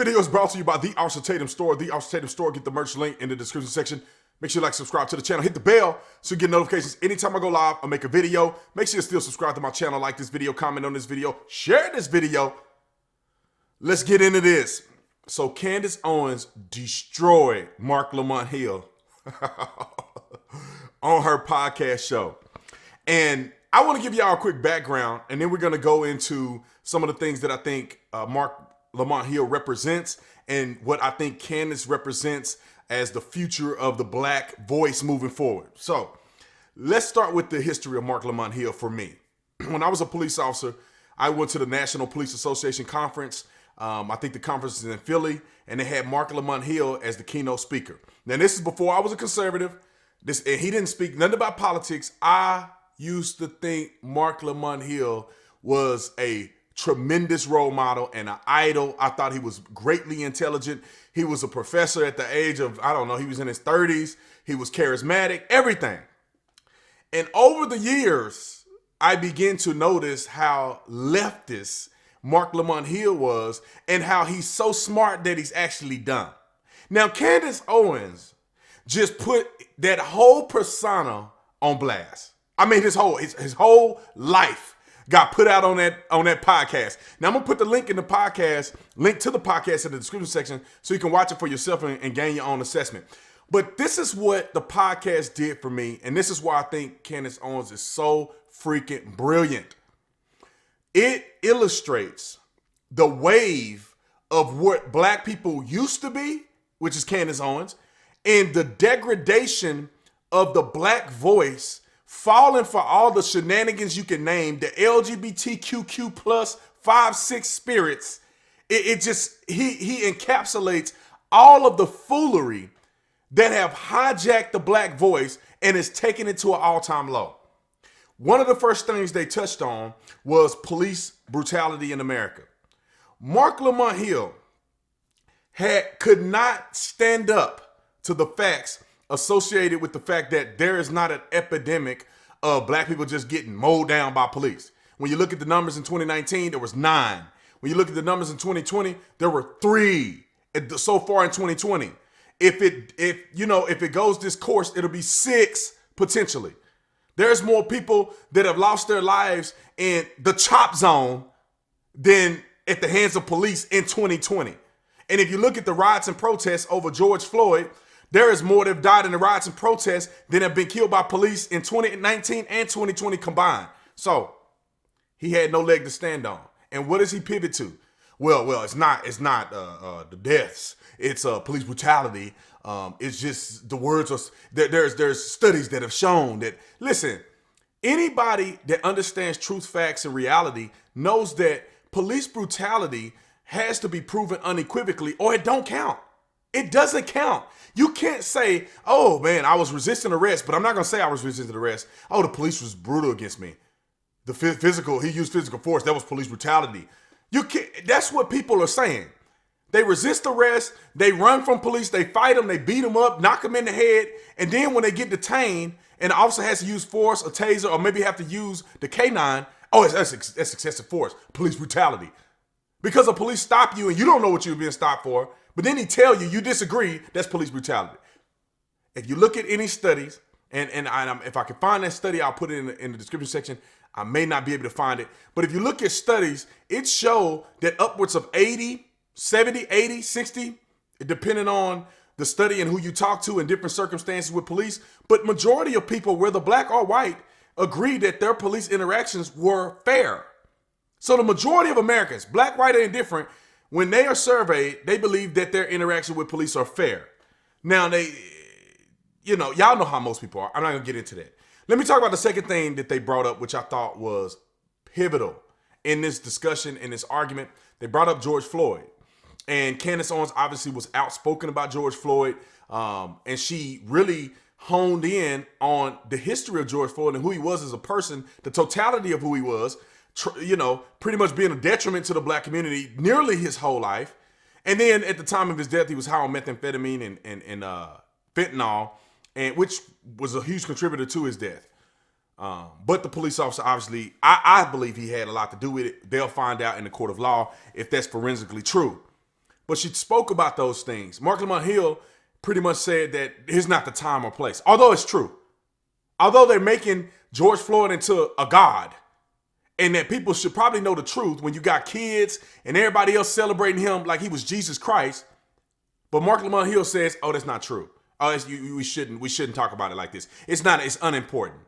video is brought to you by the Officer Tatum store. The Officer Tatum store. Get the merch link in the description section. Make sure you like, subscribe to the channel. Hit the bell so you get notifications anytime I go live or make a video. Make sure you still subscribe to my channel, like this video, comment on this video, share this video. Let's get into this. So Candace Owens destroyed Marc Lamont Hill on her podcast show. And I want to give y'all a quick background, and then we're going to go into some of the things that I think Marc Lamont Hill represents and what I think Candace represents as the future of the black voice moving forward. So let's start with the history of Marc Lamont Hill for me. When I was a police officer, I went to the National Police Association conference. I think the conference is in Philly, and they had Marc Lamont Hill as the keynote speaker. Now, this is before I was a conservative. And he didn't speak nothing about politics. I used to think Marc Lamont Hill was a tremendous role model and an idol. I thought he was greatly intelligent. He was a professor at the age of, I don't know, he was in his 30s. He was charismatic, everything. And over the years, I began to notice how leftist Marc Lamont Hill was and how he's so smart that he's actually dumb. Now, Candace Owens just put that whole persona on blast. I mean, his whole life got put out on that podcast. Now I'm gonna put the link to the podcast in the description section so you can watch it for yourself and gain your own assessment. But this is what the podcast did for me, and this is why I think Candace Owens is so freaking brilliant. It illustrates the wave of what black people used to be, which is Candace Owens, and the degradation of the black voice, falling for all the shenanigans you can name, the LGBTQ plus 5-6 spirits. He encapsulates all of the foolery that have hijacked the black voice and is taken it to an all-time low. One of the first things they touched on was police brutality in America. Marc Lamont Hill could not stand up to the facts associated with the fact that there is not an epidemic of black people just getting mowed down by police. When you look at the numbers in 2019, there was 9. When you look at the numbers in 2020, there were 3 so far in 2020. If it goes this course, it'll be 6 potentially. There's more people that have lost their lives in the chop zone than at the hands of police in 2020. And if you look at the riots and protests over George Floyd, there is more that have died in the riots and protests than have been killed by police in 2019 and 2020 combined. So he had no leg to stand on. And what does he pivot to? Well, it's not the deaths. It's police brutality. It's just the words of there's studies that have shown that, listen, anybody that understands truth, facts, and reality knows that police brutality has to be proven unequivocally or it don't count. It doesn't count. You can't say, oh man, I was resisting arrest, but I'm not going to say I was resisting arrest. Oh, the police was brutal against me. He used physical force. That was police brutality. You can't, that's what people are saying. They resist arrest. They run from police. They fight them. They beat them up, knock them in the head. And then when they get detained and the officer has to use force, a taser, or maybe have to use the K9, oh, that's excessive force, police brutality. Because the police stop you and you don't know what you're being stopped for, but then he tell you disagree, that's police brutality. If you look at any studies, and if I can find that study, I'll put it in the description section. I may not be able to find it. But if you look at studies, it show that upwards of 80, 70, 80, 60, depending on the study and who you talk to in different circumstances with police, but majority of people, whether black or white, agree that their police interactions were fair. So the majority of Americans, black, white, and indifferent, when they are surveyed, they believe that their interaction with police are fair. Now, y'all know how most people are. I'm not going to get into that. Let me talk about the second thing that they brought up, which I thought was pivotal in this discussion, in this argument. They brought up George Floyd. And Candace Owens obviously was outspoken about George Floyd. And she really honed in on the history of George Floyd and who he was as a person, the totality of who he was, pretty much being a detriment to the black community nearly his whole life. And then at the time of his death, he was high on methamphetamine and fentanyl, and which was a huge contributor to his death. But the police officer, obviously, I believe he had a lot to do with it. They'll find out in the court of law if that's forensically true. but she spoke about those things. Marc Lamont Hill pretty much said that here's not the time or place. Although it's true. Although they're making George Floyd into a god, and that people should probably know the truth when you got kids and everybody else celebrating him like he was Jesus Christ. But Marc Lamont Hill says, oh, that's not true. Oh, we shouldn't talk about it like this. It's unimportant.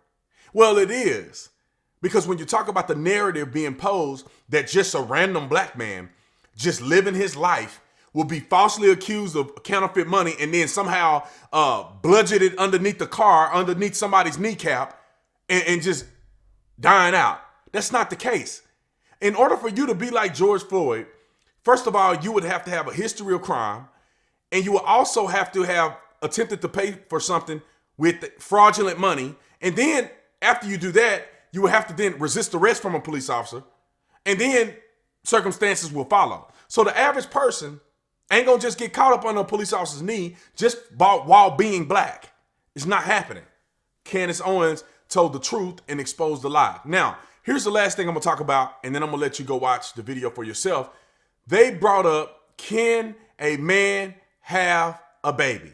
Well, it is. Because when you talk about the narrative being posed that just a random black man just living his life will be falsely accused of counterfeit money and then somehow bludgeoned underneath the car, underneath somebody's kneecap, and just dying out. That's not the case. In order for you to be like George Floyd, first of all, you would have to have a history of crime, and you would also have to have attempted to pay for something with fraudulent money. And then after you do that, you would have to then resist arrest from a police officer, and then circumstances will follow. So the average person ain't gonna just get caught up on a police officer's knee just while being black. It's not happening. Candace Owens told the truth and exposed the lie. Now, here's the last thing I'm gonna talk about, and then I'm gonna let you go watch the video for yourself. They brought up, can a man have a baby?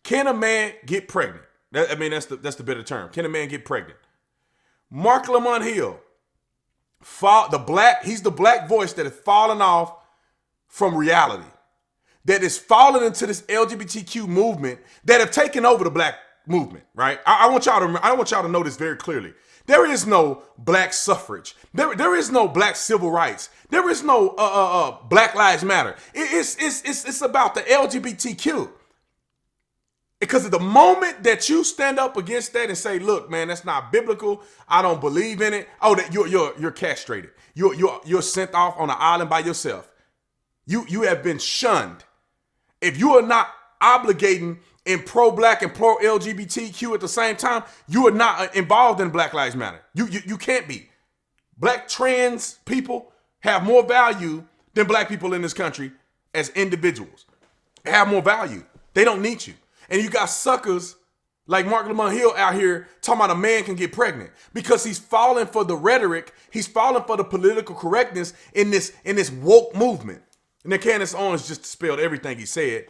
Can a man get pregnant? That's the better term. Can a man get pregnant? Marc Lamont Hill, he's the black voice that has fallen off from reality, that is falling into this LGBTQ movement that have taken over the black movement, right? I want y'all to know this very clearly. There is no black suffrage. There is no black civil rights. There is no Black Lives Matter. It's about the LGBTQ. Because at the moment that you stand up against that and say, look, man, that's not biblical, I don't believe in it, oh, that you're castrated. You're sent off on an island by yourself. You have been shunned. If you are not obligating in pro-black and pro-LGBTQ at the same time, you are not involved in Black Lives Matter. You can't be. Black trans people have more value than black people in this country as individuals. They have more value. They don't need you. And you got suckers like Marc Lamont Hill out here talking about a man can get pregnant because he's falling for the rhetoric. He's falling for the political correctness in this woke movement. And then Candace Owens just spelled everything he said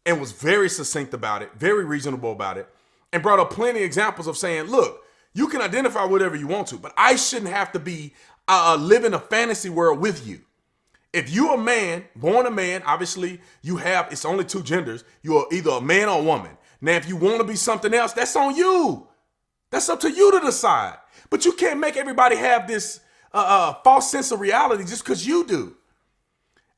and was very succinct about it, very reasonable about it, and brought up plenty of examples of saying, look, you can identify whatever you want to, but I shouldn't have to be living a fantasy world with you. If you're a man, born a man, obviously it's only two genders. You're either a man or a woman. Now, if you want to be something else, that's on you. That's up to you to decide. But you can't make everybody have this false sense of reality just because you do.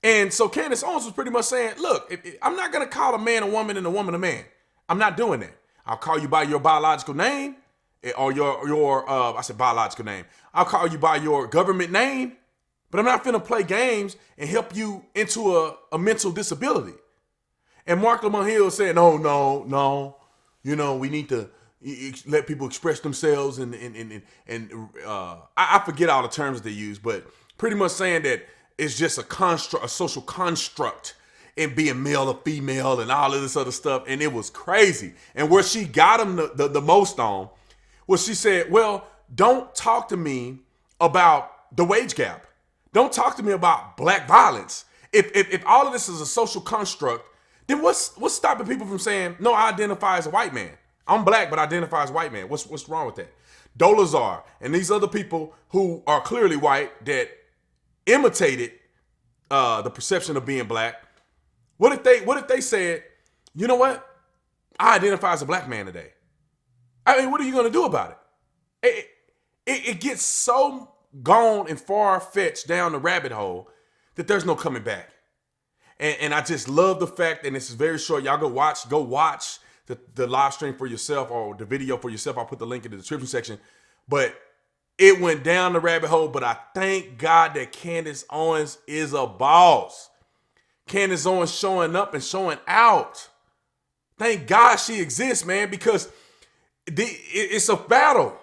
And so Candace Owens was pretty much saying, look, I'm not going to call a man a woman and a woman a man. I'm not doing that. I'll call you by your biological name or I said biological name. I'll call you by your government name. But I'm not finna play games and help you into a mental disability. And Marc Lamont Hill said, no. We need to let people express themselves and I forget all the terms they use, but pretty much saying that it's just a construct, a social construct, and being male or female and all of this other stuff. And it was crazy. And where she got him the most on was she said, well, don't talk to me about the wage gap. Don't talk to me about black violence. If all of this is a social construct, then what's stopping people from saying, no, I identify as a white man. I'm black, but I identify as a white man. What's wrong with that? Dolezal and these other people who are clearly white that imitated the perception of being black. What if they said, you know what? I identify as a black man today. I mean, what are you going to do about it? It gets so gone and far-fetched down the rabbit hole that there's no coming back. And I just love the fact, and this is very short, y'all go watch the live stream for yourself or the video for yourself. I'll put the link in the description section. But it went down the rabbit hole, but I thank God that Candace Owens is a boss. Candace Owens showing up and showing out. Thank God she exists, man, because it's a battle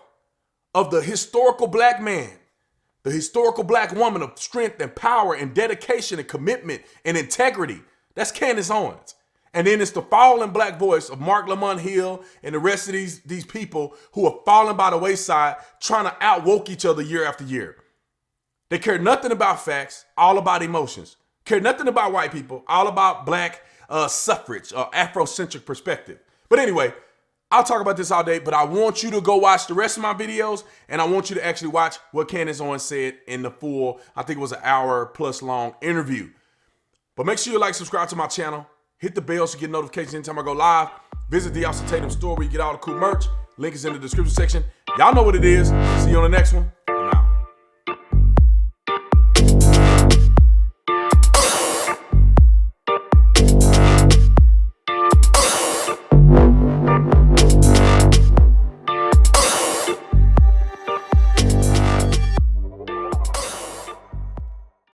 of the historical black man, the historical black woman of strength and power and dedication and commitment and integrity. That's Candace Owens. And then it's the fallen black voice of Marc Lamont Hill and the rest of these people who are falling by the wayside, trying to outwoke each other year after year. They care nothing about facts, all about emotions. Care nothing about white people, all about black suffrage, Afrocentric perspective. But anyway, I'll talk about this all day, but I want you to go watch the rest of my videos, and I want you to actually watch what Candace Owens said in the full, I think it was an hour plus long interview. But make sure you like, subscribe to my channel, hit the bell so you get notifications anytime I go live. Visit the Officer Tatum store where you get all the cool merch. Link is in the description section. Y'all know what it is. See you on the next one.